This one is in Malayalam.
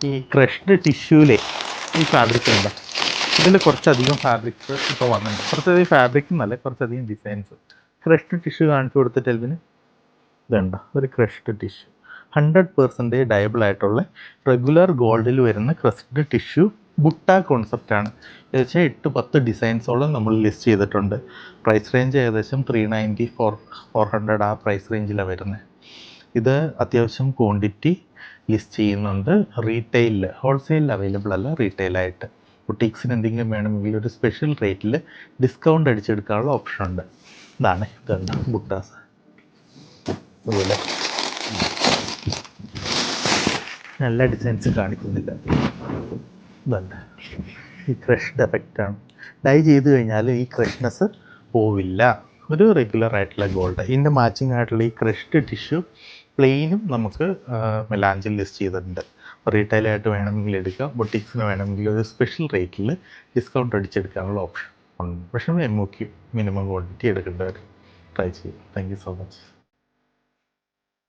ഈ ക്രഷ്ഡ് ടിഷ്യൂലേ ഈ ഫാബ്രിക് ഉണ്ടോ, ഇതിൽ കുറച്ചധികം ഫാബ്രിക്സ് ഇപ്പോൾ വന്നിട്ടുണ്ട്. കുറച്ചധികം ഫാബ്രിക് എന്നല്ല, കുറച്ചധികം ഡിസൈൻസ്. ക്രഷ്ഡ് ടിഷ്യൂ കാണിച്ചു കൊടുത്തിട്ട് ഇതിന് ഇതുണ്ടോ, ഒരു ക്രഷ്ഡ് ടിഷ്യൂ 100% ഡയബിൾ ആയിട്ടുള്ള റെഗുലർ ഗോൾഡിൽ വരുന്ന ക്രഷ്ഡ് ടിഷ്യൂ ബുട്ട കോൺസെപ്റ്റാണ്. ഏകദേശം 8-10 ഡിസൈൻസോളം നമ്മൾ ലിസ്റ്റ് ചെയ്തിട്ടുണ്ട്. പ്രൈസ് റേഞ്ച് ഏകദേശം 390, 400 ആ പ്രൈസ് റേഞ്ചിലാണ് വരുന്നത്. ഇത് അത്യാവശ്യം ക്വാണ്ടിറ്റി ലിസ്റ്റ് ചെയ്യുന്നുണ്ട്. റീറ്റെയിലിൽ, ഹോൾസെയിലിൽ അവൈലബിൾ അല്ല, റീറ്റെയിലായിട്ട്. ബുട്ടീക്സിന് എന്തെങ്കിലും വേണമെങ്കിൽ ഒരു സ്പെഷ്യൽ റേറ്റിൽ ഡിസ്കൗണ്ട് അടിച്ചെടുക്കാനുള്ള ഓപ്ഷൻ ഉണ്ട്. ഇതാണ് ഇതുണ്ട് ബുട്ടാസ്. അതുപോലെ നല്ല ഡിസൈൻസ് കാണിക്കുന്നില്ല. ഇതുണ്ട്, ഈ ക്രഷ്ഡ് എഫക്റ്റാണ്. ഡൈ ചെയ്ത് കഴിഞ്ഞാൽ ഈ ക്രഷ്നെസ് പോവില്ല. ഒരു റെഗുലർ ആയിട്ടുള്ള ഗോൾഡ്. ഇതിൻ്റെ മാച്ചിങ് ആയിട്ടുള്ള ഈ ക്രഷ്ഡ് ടിഷ്യൂ പ്ലെയിനും നമുക്ക് മെലാഞ്ചിൽ ലിസ്റ്റ് ചെയ്തിട്ടുണ്ട്. റീറ്റെയിലായിട്ട് വേണമെങ്കിൽ എടുക്കാം, ബൊട്ടിക്സിന് വേണമെങ്കിൽ ഒരു സ്പെഷ്യൽ റേറ്റിൽ ഡിസ്കൗണ്ട് അടിച്ചെടുക്കാനുള്ള ഓപ്ഷൻ ഉണ്ട്. പക്ഷേ MOQ മിനിമം ക്വാണ്ടിറ്റി എടുക്കേണ്ടവർ ട്രൈ ചെയ്യും. Thank you so much.